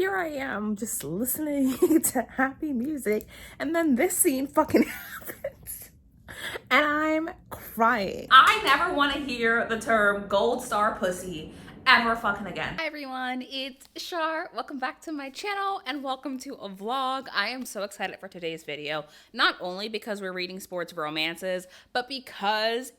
here I am just listening to happy music, and then this scene fucking happens, and I'm crying. I never want to hear the term gold star pussy ever fucking again. Hi everyone, it's Shar. Welcome back to my channel and welcome to a vlog. I am so excited for today's video, not only because we're reading sports romances, but because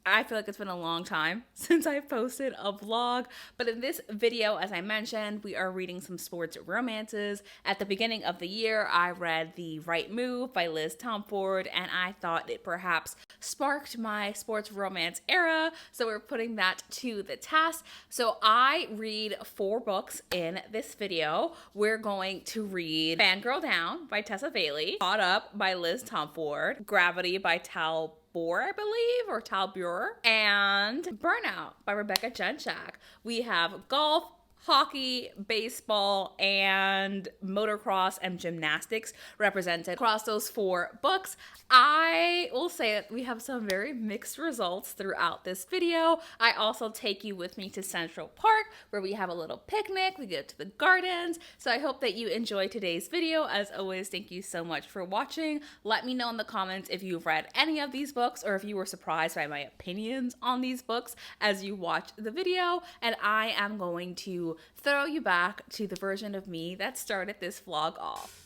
I feel like it's been a long time since I posted a vlog, but in this video, as I mentioned, we are reading some sports romances. At the beginning of the year, I read The Right Move by Liz Tomforde, and I thought it perhaps sparked my sports romance era, so we're putting that to the test. So I read 4 books in this video. We're going to read Fangirl Down by Tessa, Caught Up by Liz Tomforde, Gravity by Tal Bauer, I believe, or Tal Bauer, and Burnout by Jenshak. We have golf, hockey, baseball, and motorcross and gymnastics represented across those 4 books. I will say that we have some very mixed results throughout this video. I also take you with me to Central Park where we have a little picnic. We go to the gardens. So I hope that you enjoy today's video. As always, thank you so much for watching. Let me know in the comments if you've read any of these books or if you were surprised by my opinions on these books as you watch the video. And I am going to throw you back to the version of me that started this vlog off.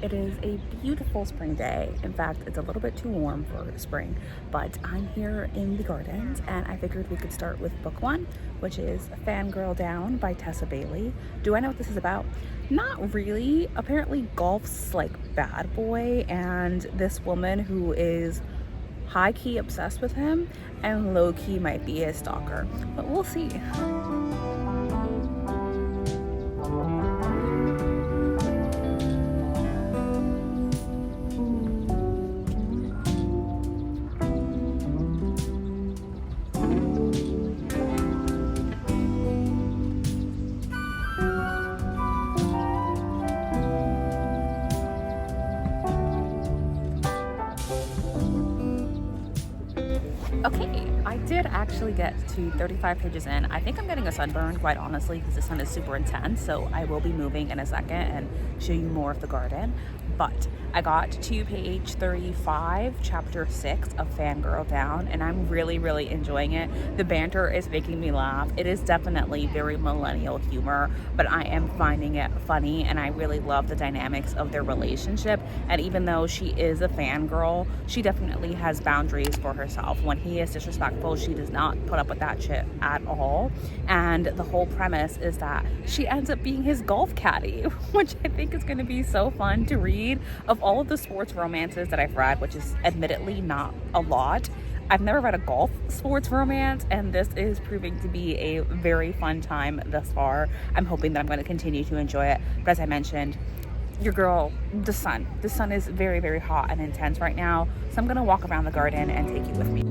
It is a beautiful spring day. In fact, it's a little bit too warm for spring, but I'm here in the gardens and I figured we could start with book 1, which is Fangirl Down by Tessa. Do I know what this is about? Not really. Apparently golf's like bad boy and this woman who is high-key obsessed with him and low-key might be a stalker, but we'll see. Okay, I did actually get to 35 pages in. I think I'm getting a sunburn, quite honestly, because the sun is super intense, so I will be moving in a second and show you more of the garden. But I got to page 35, chapter 6 of Fangirl Down, and I'm really, really enjoying it. The banter is making me laugh. It is definitely very millennial humor, but I am finding it funny, and I really love the dynamics of their relationship. And even though she is a fangirl, she definitely has boundaries for herself. When he is disrespectful, she does not put up with that shit at all. And the whole premise is that she ends up being his golf caddy, which I think is going to be so fun to read. Of all of the sports romances that I've read, which is admittedly not a lot, I've never read a golf sports romance, and this is proving to be a very fun time thus far. I'm hoping that I'm going to continue to enjoy it, but as I mentioned, your girl, the sun is very, very hot and intense right now, so I'm going to walk around the garden and take you with me.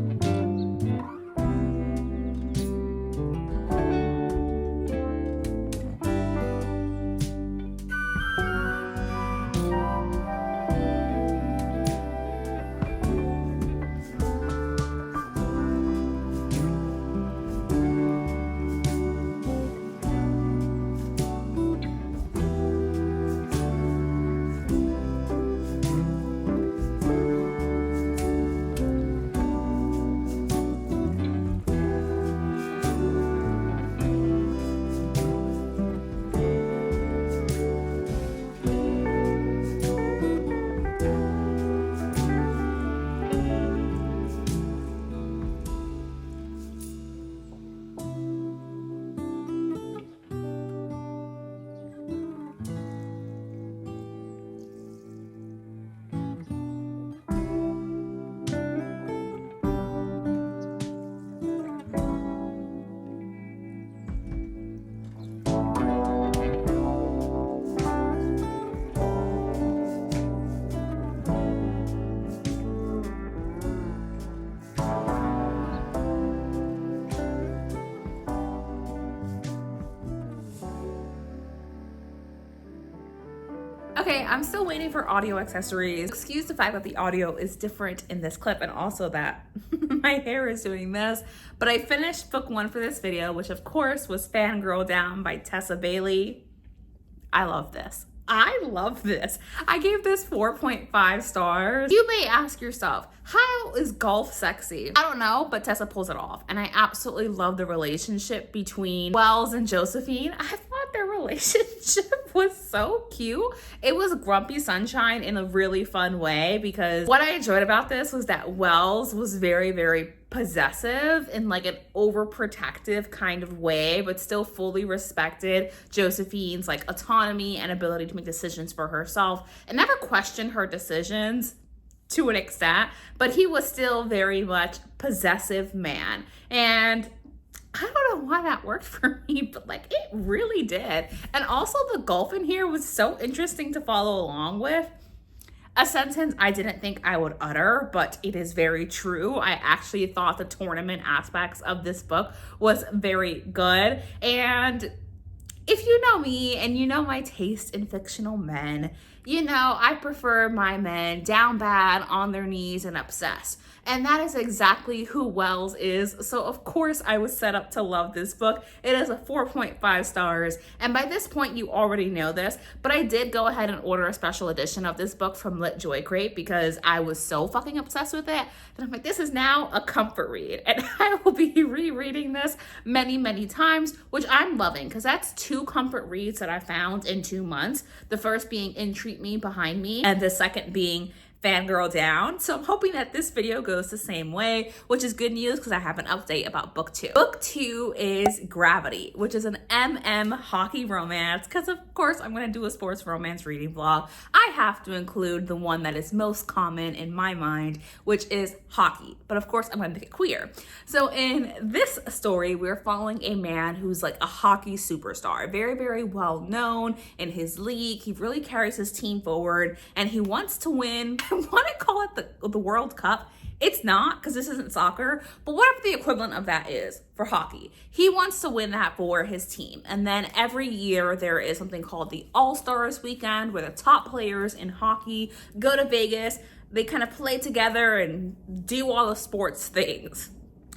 Okay, I'm still waiting for audio accessories. Excuse the fact that the audio is different in this clip and also that my hair is doing this. But I finished book 1 for this video, which of course was Fangirl Down by Tessa Bailey. I love this. I love this. I gave this 4.5 stars. You may ask yourself, how is golf sexy? I don't know, but Tessa pulls it off. And I absolutely love the relationship between Wells and Josephine. I thought their relationship was so cute. It was grumpy sunshine in a really fun way, because what I enjoyed about this was that Wells was very, very possessive in like an overprotective kind of way, but still fully respected Josephine's like autonomy and ability to make decisions for herself and never questioned her decisions to an extent, but he was still very much possessive man. And I don't know why that worked for me, but like it really did. And also the golf in here was so interesting to follow along with. A sentence I didn't think I would utter, but it is very true. I actually thought the tournament aspects of this book was very good. And if you know me and you know my taste in fictional men, you know I prefer my men down bad, on their knees, and obsessed. And that is exactly who Wells is. So of course I was set up to love this book. It is a 4.5 stars. And by this point you already know this, but I did go ahead and order a special edition of this book from Lit Joy Crate because I was so fucking obsessed with it that I'm like, this is now a comfort read. And I will be rereading this many, many times, which I'm loving because that's 2 comfort reads that I found in 2 months. The first being Entreat Me, Behind Me, and the second being Fangirl Down. So I'm hoping that this video goes the same way, which is good news because I have an update about book 2. Book 2 is Gravity, which is an hockey romance, because of course I'm going to do a sports romance reading vlog. I have to include the one that is most common in my mind, which is hockey. But of course I'm going to make it queer. So in this story, we're following a man who's like a hockey superstar, very, very well known in his league. He really carries his team forward and he wants to win. I want to call it the World Cup. It's not, because this isn't soccer, but whatever the equivalent of that is for hockey. He wants to win that for his team. And then every year there is something called the All-Stars weekend where the top players in hockey go to Vegas. They kind of play together and do all the sports things.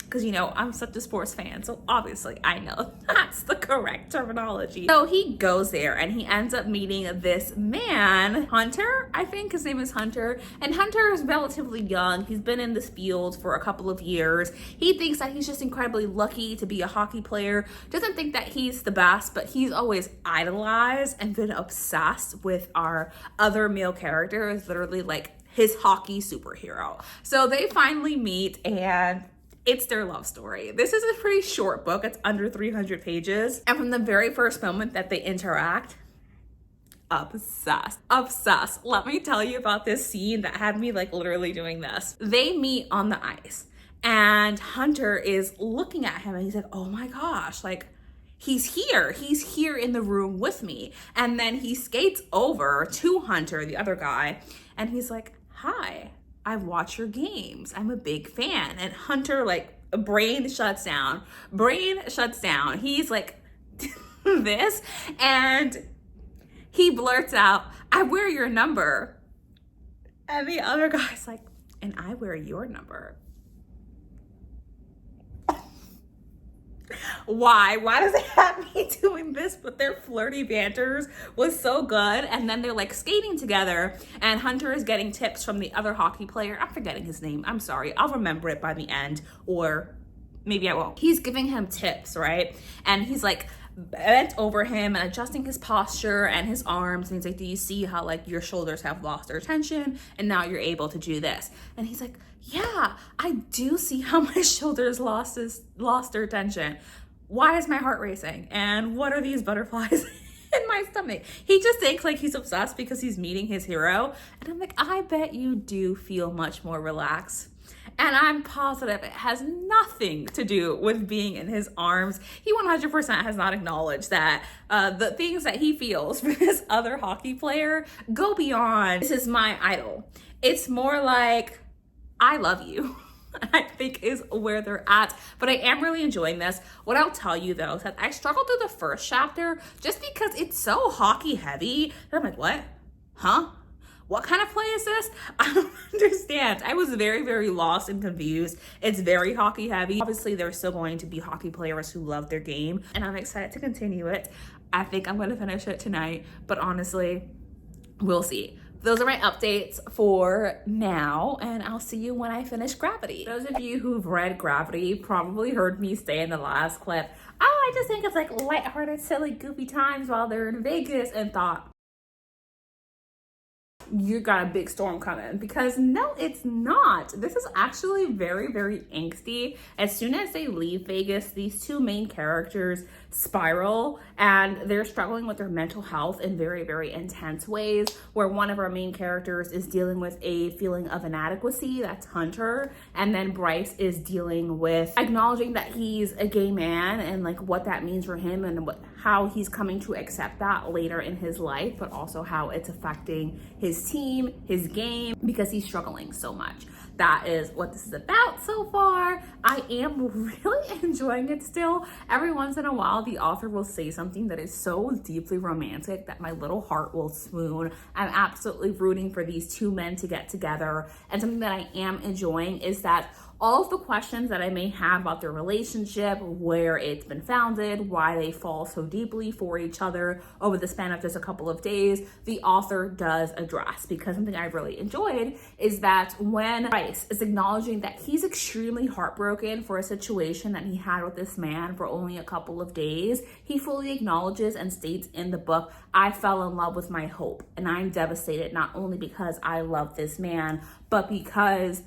Because, you know, I'm such a sports fan, so obviously I know that's the correct terminology. So he goes there and he ends up meeting this man, Hunter, I think his name is Hunter. And Hunter is relatively young. He's been in this field for a couple of years. He thinks that he's just incredibly lucky to be a hockey player. Doesn't think that he's the best, but he's always idolized and been obsessed with our other male characters, literally like his hockey superhero. So they finally meet and it's their love story. This is a pretty short book. It's under 300 pages. And from the very first moment that they interact, obsessed. Obsessed. Let me tell you about this scene that had me like literally doing this. They meet on the ice and Hunter is looking at him and he's like, oh my gosh, like he's here in the room with me. And then he skates over to Hunter, the other guy, and he's like, hi. I watch your games. I'm a big fan. And Hunter, like, brain shuts down. He's like, this. And he blurts out, I wear your number. And the other guy's like, and I wear your number. Why does it have me doing this? But their flirty banters was so good. And then they're like skating together and Hunter is getting tips from the other hockey player. I'm forgetting his name. I'm sorry. I'll remember it by the end, or maybe I won't. He's giving him tips, right? And he's like bent over him and adjusting his posture and his arms. And he's like, do you see how like your shoulders have lost their tension and now you're able to do this? And he's like, yeah, I do see how my shoulders lost their tension. Why is my heart racing? And what are these butterflies in my stomach? He just thinks like he's obsessed because he's meeting his hero. And I'm like, I bet you do feel much more relaxed. And I'm positive it has nothing to do with being in his arms. He 100% has not acknowledged that the things that he feels for this other hockey player go beyond, this is my idol. It's more like, I love you, I think is where they're at. But I am really enjoying this. What I'll tell you though is that I struggled through the first chapter just because it's so hockey heavy. And I'm like, what? huh? What kind of play is this? I don't understand. I was very, very lost and confused. It's very hockey heavy. Obviously, there's still going to be hockey players who love their game, and I'm excited to continue it. I think I'm going to finish it tonight, but honestly, we'll see. Those are my updates for now, and I'll see you when I finish Gravity. Those of you who've read Gravity probably heard me say in the last clip, oh, I just think it's like lighthearted, silly, goofy times while they're in Vegas, and thought, you got a big storm coming, because no, it's not. This is actually very, very angsty. As soon as they leave Vegas, these two main characters spiral, and they're struggling with their mental health in very, very intense ways, where one of our main characters is dealing with a feeling of inadequacy, that's Hunter, and then Bryce is dealing with acknowledging that he's a gay man and like what that means for him, and how he's coming to accept that later in his life, but also how it's affecting his team, his game, because he's struggling so much. That is what this is about so far. I am really enjoying it still. Every once in a while, the author will say something that is so deeply romantic that my little heart will swoon. I'm absolutely rooting for these two men to get together. And something that I am enjoying is that all of the questions that I may have about their relationship, where it's been founded, why they fall so deeply for each other over the span of just a couple of days, the author does address. Because something I really enjoyed is that when Bryce is acknowledging that he's extremely heartbroken for a situation that he had with this man for only a couple of days, he fully acknowledges and states in the book, I fell in love with my hope, and I'm devastated not only because I love this man, but because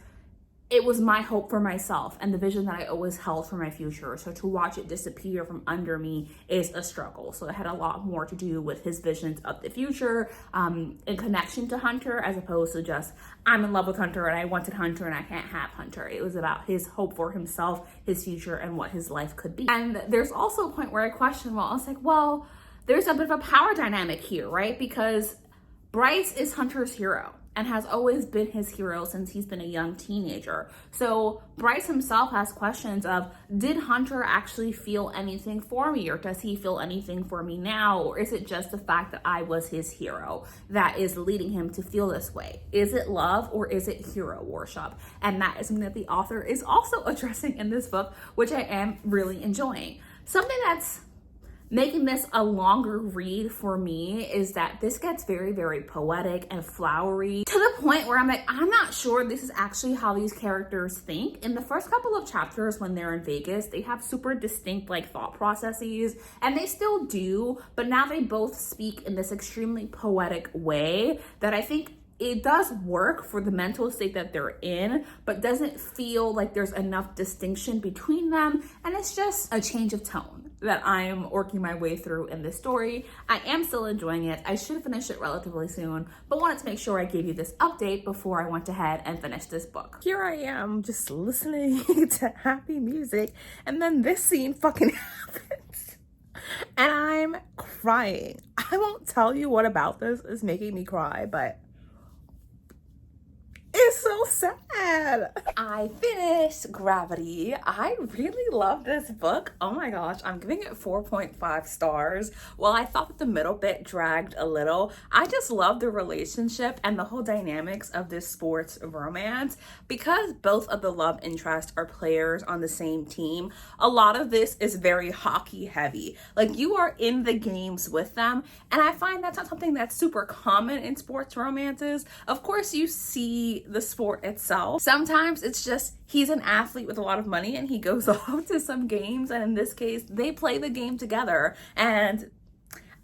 it was my hope for myself and the vision that I always held for my future. So to watch it disappear from under me is a struggle. So it had a lot more to do with his visions of the future in connection to Hunter, as opposed to just, I'm in love with Hunter and I wanted Hunter and I can't have Hunter. It was about his hope for himself, his future, and what his life could be. And there's also a point where I question, well, I was like, well, there's a bit of a power dynamic here, right? Because Bryce is Hunter's hero and has always been his hero since he's been a young teenager. So Bryce himself has questions of, did Hunter actually feel anything for me, or does he feel anything for me now? Or is it just the fact that I was his hero that is leading him to feel this way? Is it love or is it hero worship? And that is something that the author is also addressing in this book, which I am really enjoying. Something that's making this a longer read for me is that this gets very, very poetic and flowery, to the point where I'm like, I'm not sure this is actually how these characters think. In the first couple of chapters when they're in Vegas, they have super distinct like thought processes, and they still do, but now they both speak in this extremely poetic way that I think it does work for the mental state that they're in, but doesn't feel like there's enough distinction between them. And it's just a change of tone that I'm working my way through in this story. I am still enjoying it. I should finish it relatively soon, but wanted to make sure I gave you this update before I went ahead and finished this book. Here I am just listening to happy music, and then this scene fucking happens. And I'm crying. I won't tell you what about this is making me cry, but it's so sad. I finished Gravity. I really love this book. Oh my gosh, I'm giving it 4.5 stars. While I thought that the middle bit dragged a little, I just love the relationship and the whole dynamics of this sports romance. Because both of the love interests are players on the same team, a lot of this is very hockey heavy. Like, you are in the games with them, and I find that's not something that's super common in sports romances. Of course, you see the sport itself. Sometimes it's just he's an athlete with a lot of money and he goes off to some games, and in this case they play the game together. And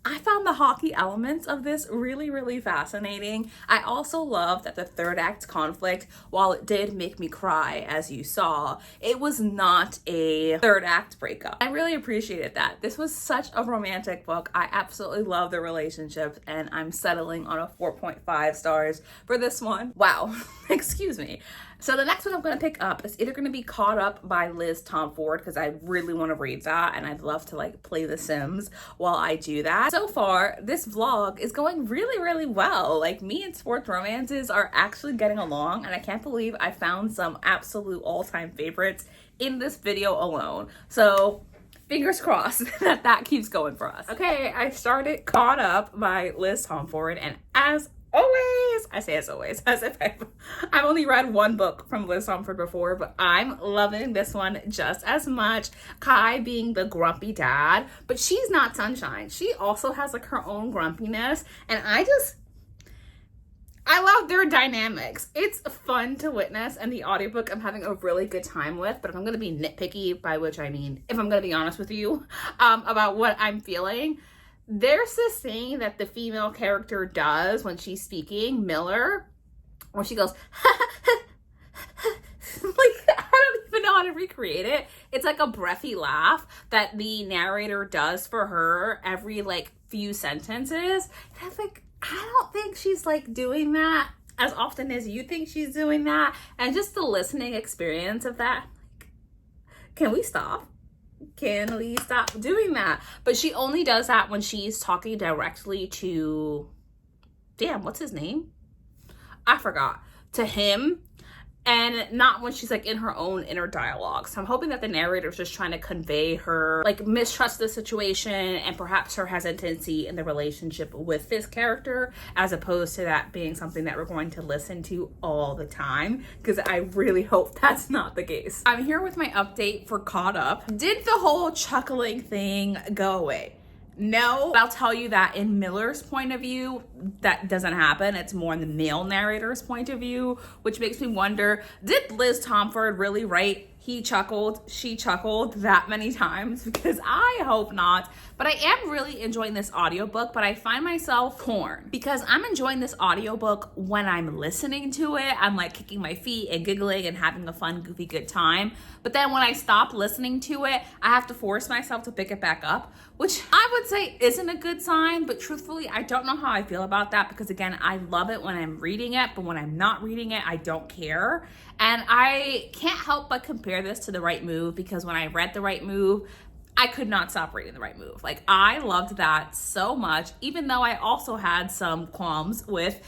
I found the hockey elements of this really, really fascinating. I also love that the third act conflict, while it did make me cry, as you saw, it was not a third act breakup. I really appreciated that. This was such a romantic book. I absolutely love the relationship, and I'm settling on a 4.5 stars for this one. Wow, excuse me. So the next one I'm going to pick up is either going to be Caught Up by Liz Tomforde, because I really want to read that, and I'd love to like play The Sims while I do that. So far, this vlog is going really, really well. Like, me and sports romances are actually getting along, and I can't believe I found some absolute all-time favorites in this video alone. So fingers crossed that that keeps going for us. Okay, I started Caught Up by Liz Tomforde, and as always, I say as always, as if I've only read one book from Liz Tomforde before, but I'm loving this one just as much. Kai being the grumpy dad, but she's not sunshine. She also has like her own grumpiness, and I love their dynamics. It's fun to witness, and the audiobook I'm having a really good time with, but if I'm going to be nitpicky, by which I mean, if I'm going to be honest with you about what I'm feeling, there's this thing that the female character does when she's speaking, Miller, where she goes, like, I don't even know how to recreate it. It's like a breathy laugh that the narrator does for her every like few sentences. And I'm like, I don't think she's like doing that as often as you think she's doing that. And just the listening experience of that, like, can we stop? Can we stop doing that? But she only does that when she's talking directly to, damn, what's his name? I forgot. To him. And not when she's like in her own inner dialogue. So I'm hoping that the narrator is just trying to convey her like mistrust of the situation and perhaps her hesitancy in the relationship with this character, as opposed to that being something that we're going to listen to all the time, because I really hope that's not the case. I'm here with my update for Caught Up. Did the whole chuckling thing go away? No, I'll tell you that in Miller's point of view, that doesn't happen. It's more in the male narrator's point of view, which makes me wonder, did Liz Tomforde really write he chuckled, she chuckled that many times? Because I hope not. But I am really enjoying this audiobook, but I find myself torn because I'm enjoying this audiobook when I'm listening to it. I'm like kicking my feet and giggling and having a fun, goofy, good time. But then when I stop listening to it, I have to force myself to pick it back up, which I would say isn't a good sign. But truthfully, I don't know how I feel about that, because again, I love it when I'm reading it, but when I'm not reading it, I don't care. And I can't help but compare this to The Right Move, because when I read The Right Move, I could not stop reading The Right Move. Like, I loved that so much, even though I also had some qualms with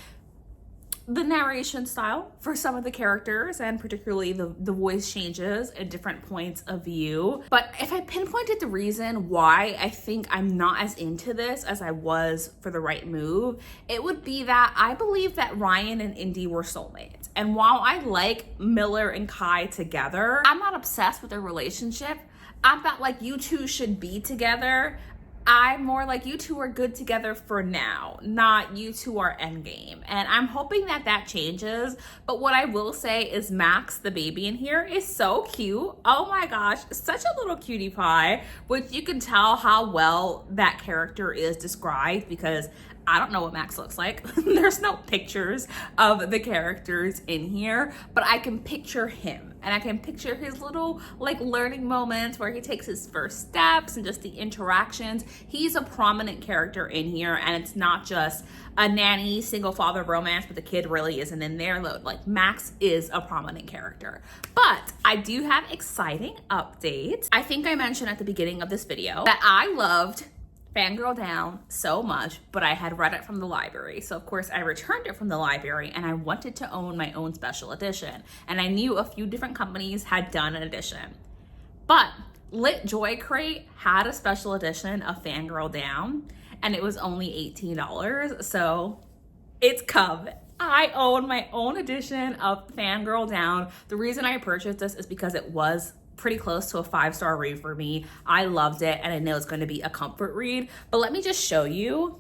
the narration style for some of the characters, and particularly the voice changes at different points of view. But if I pinpointed the reason why I think I'm not as into this as I was for The Right Move, it would be that I believe that Ryan and Indy were soulmates. And while I like Miller and Kai together, I'm not obsessed with their relationship. I'm not like you two should be together. I'm more like you two are good together for now, not you two are endgame. And I'm hoping that that changes. But what I will say is Max, the baby in here, is so cute. Oh my gosh, such a little cutie pie, which you can tell how well that character is described, because I don't know what Max looks like. There's no pictures of the characters in here, but I can picture him, and I can picture his little like learning moments where he takes his first steps and just the interactions. He's a prominent character in here, and it's not just a nanny single father romance, but the kid really isn't in there. Like, Max is a prominent character. But I do have exciting updates. I think I mentioned at the beginning of this video that I loved Fangirl Down so much, but I had read it from the library. So of course I returned it from the library, and I wanted to own my own special edition. And I knew a few different companies had done an edition. But Lit Joy Crate had a special edition of Fangirl Down, and it was only $18. So it's come. I own my own edition of Fangirl Down. The reason I purchased this is because it was pretty close to a 5-star read for me. I loved it, and I know it's going to be a comfort read. But let me just show you.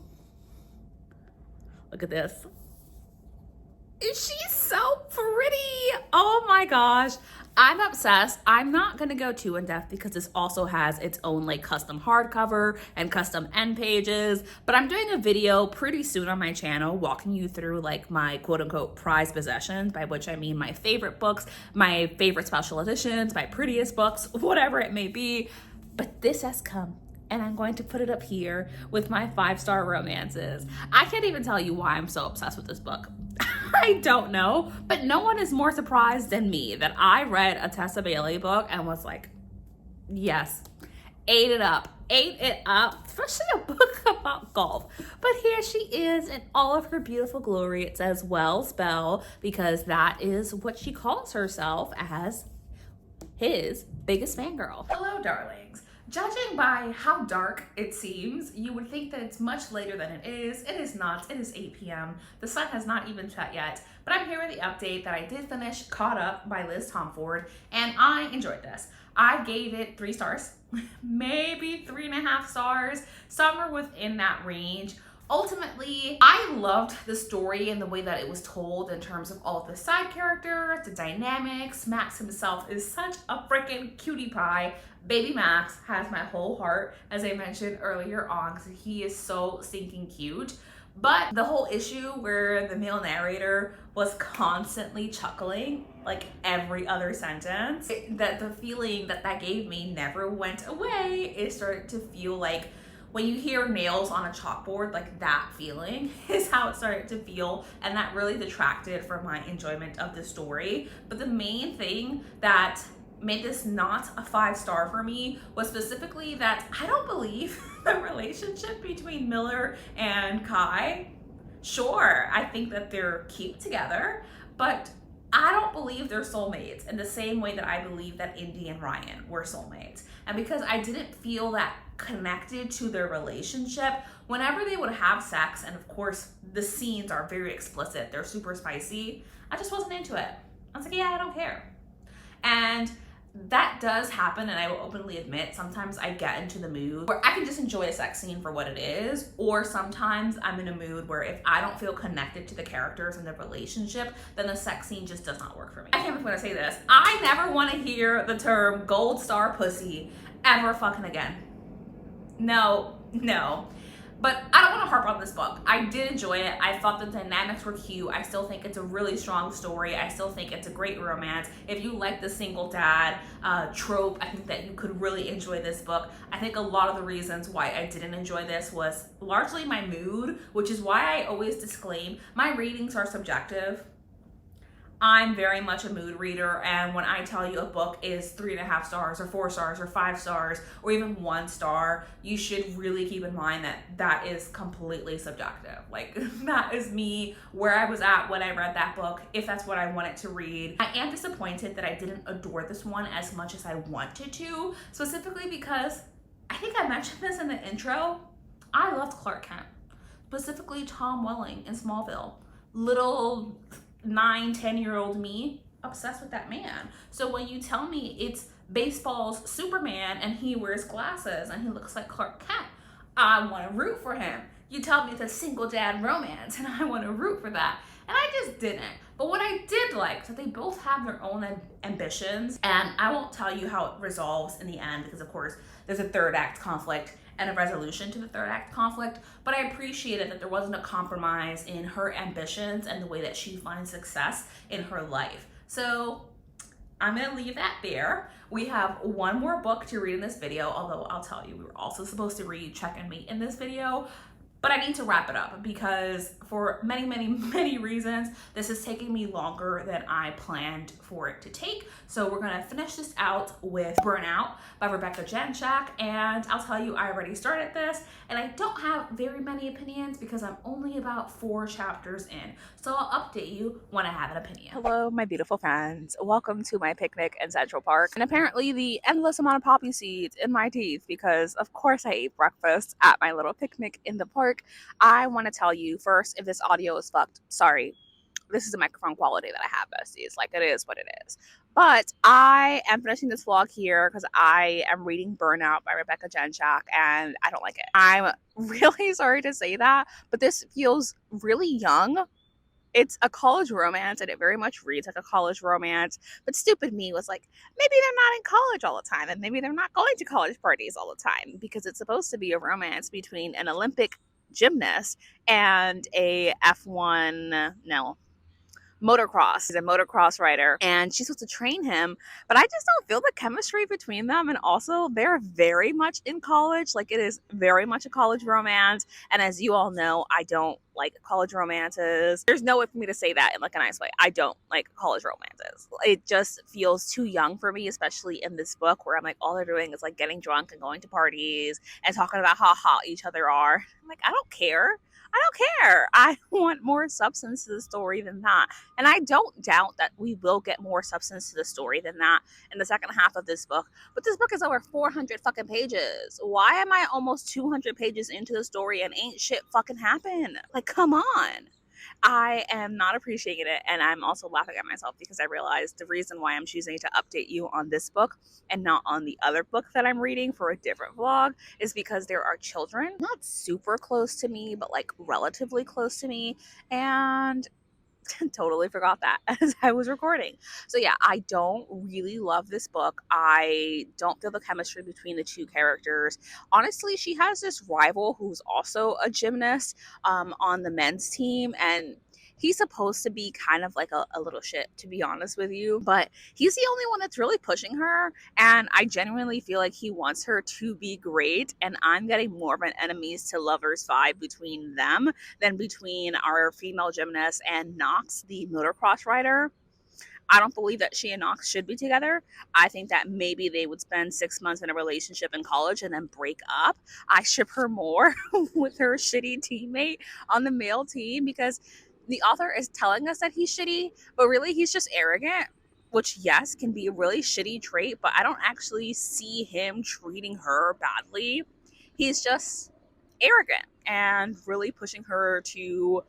Look at this. She's so pretty. Oh my gosh. I'm obsessed. I'm not going to go too in depth because this also has its own like custom hardcover and custom end pages, but I'm doing a video pretty soon on my channel walking you through like my quote unquote prized possessions, by which I mean my favorite books, my favorite special editions, my prettiest books, whatever it may be. But this has come, and I'm going to put it up here with my 5-star romances. I can't even tell you why I'm so obsessed with this book. I don't know, but no one is more surprised than me that I read a Tessa Bailey book and was like, yes, ate it up, especially a book about golf. But here she is in all of her beautiful glory. It says Wells Bell, because that is what she calls herself as his biggest fangirl. Hello, darlings. Judging by how dark it seems, you would think that it's much later than it is. It is not. It is 8 p.m. The sun has not even set yet. But I'm here with the update that I did finish Caught Up by Liz Tomforde, and I enjoyed this. I gave it 3 stars, maybe 3.5 stars, somewhere within that range. Ultimately, I loved the story and the way that it was told in terms of all the side characters, the dynamics. Max himself is such a freaking cutie pie. Baby Max has my whole heart, as I mentioned earlier on, because he is so stinking cute. But the whole issue where the male narrator was constantly chuckling like every other sentence, that the feeling that that gave me never went away. It started to feel like when you hear nails on a chalkboard, like that feeling is how it started to feel, and that really detracted from my enjoyment of the story. But the main thing that made this not a 5-star for me was specifically that I don't believe the relationship between Miller and Kai. Sure, I think that they're cute together, but I don't believe they're soulmates in the same way that I believe that Indy and Ryan were soulmates. And because I didn't feel that connected to their relationship, whenever they would have sex, and of course the scenes are very explicit, they're super spicy, I just wasn't into it. I was like, yeah, I don't care. And that does happen, and I will openly admit, sometimes I get into the mood where I can just enjoy a sex scene for what it is, or sometimes I'm in a mood where if I don't feel connected to the characters and the relationship, then the sex scene just does not work for me. I can't believe I'm gonna say this. I never want to hear the term gold star pussy ever fucking again. No. But I don't want to harp on this book. I did enjoy it. I thought the dynamics were cute. I still think it's a really strong story. I still think it's a great romance. If you like the single dad trope, I think that you could really enjoy this book. I think a lot of the reasons why I didn't enjoy this was largely my mood, which is why I always disclaim my ratings are subjective. I'm very much a mood reader, and when I tell you a book is 3.5 stars or 4 stars or 5 stars or even 1 star, you should really keep in mind that that is completely subjective. Like, that is me, where I was at when I read that book, if that's what I wanted to read. I am disappointed that I didn't adore this one as much as I wanted to, specifically because I think I mentioned this in the intro. I loved Clark Kent, specifically Tom Welling in Smallville. Little 9-10-year-old me obsessed with that man. So when you tell me it's baseball's Superman and he wears glasses and he looks like Clark Kent, I want to root for him. You tell me it's a single dad romance and I want to root for that, and I just didn't. But what I did like is that they both have their own ambitions, and I won't tell you how it resolves in the end because of course there's a 3rd act conflict and a resolution to the 3rd act conflict, but I appreciated that there wasn't a compromise in her ambitions and the way that she finds success in her life. So I'm gonna leave that there. We have one more book to read in this video, although I'll tell you, we were also supposed to read Check and Mate in this video, but I need to wrap it up because for many reasons, this is taking me longer than I planned for it to take. So we're gonna finish this out with Burnout by Jenshak, and I'll tell you, I already started this, and I don't have very many opinions because I'm only about 4 chapters in. So I'll update you when I have an opinion. Hello, my beautiful friends. Welcome to my picnic in Central Park, and apparently the endless amount of poppy seeds in my teeth because of course I ate breakfast at my little picnic in the park. I want to tell you first, if this audio is fucked, sorry. This is the microphone quality that I have, besties. Like, it is what it is. But I am finishing this vlog here because I am reading Burnout by Jenshak, and I don't like it. I'm really sorry to say that, but this feels really young. It's a college romance, and it very much reads like a college romance. But stupid me was like, maybe they're not in college all the time, and maybe they're not going to college parties all the time, because it's supposed to be a romance between an Olympic gymnast and a motocross. He's a motocross rider, and she's supposed to train him, but I just don't feel the chemistry between them. And also, they're very much in college. Like, it is very much a college romance, and as you all know, I don't like college romances. There's no way for me to say that in like a nice way. I don't like college romances. It just feels too young for me, especially in this book where I'm like, all they're doing is like getting drunk and going to parties and talking about how hot each other are. I'm like, I don't care. I don't care. I want more substance to the story than that. And I don't doubt that we will get more substance to the story than that in the second half of this book. But this book is over 400 fucking pages. Why am I almost 200 pages into the story and ain't shit fucking happened? Like, come on. I am not appreciating it, and I'm also laughing at myself because I realized the reason why I'm choosing to update you on this book and not on the other book that I'm reading for a different vlog is because there are children, not super close to me, but like relatively close to me, and totally forgot that as I was recording. So yeah, I don't really love this book. I don't feel the chemistry between the two characters. Honestly, she has this rival who's also a gymnast on the men's team, and he's supposed to be kind of like a little shit, to be honest with you, but he's the only one that's really pushing her, and I genuinely feel like he wants her to be great, and I'm getting more of an enemies to lovers vibe between them than between our female gymnast and Knox, the motocross rider. I don't believe that she and Knox should be together. I think that maybe they would spend 6 months in a relationship in college and then break up. I ship her more with her shitty teammate on the male team because the author is telling us that he's shitty, but really he's just arrogant, which, yes, can be a really shitty trait, but I don't actually see him treating her badly. He's just arrogant and really pushing her to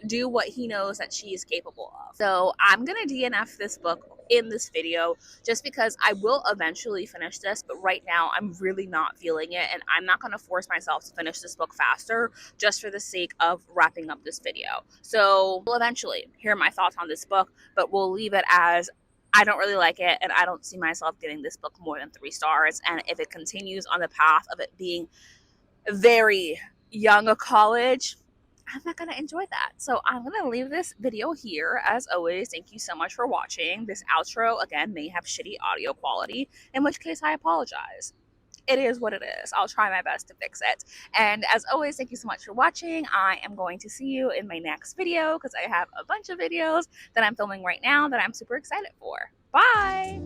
do what he knows that she is capable of. So I'm gonna DNF this book in this video just because I will eventually finish this, but right now I'm really not feeling it, and I'm not gonna force myself to finish this book faster just for the sake of wrapping up this video. So we'll eventually hear my thoughts on this book, but we'll leave it as I don't really like it, and I don't see myself getting this book more than 3 stars. And if it continues on the path of it being very young a college, I'm not going to enjoy that. So I'm going to leave this video here. As always, thank you so much for watching. This outro, again, may have shitty audio quality, in which case I apologize. It is what it is. I'll try my best to fix it. And as always, thank you so much for watching. I am going to see you in my next video because I have a bunch of videos that I'm filming right now that I'm super excited for. Bye!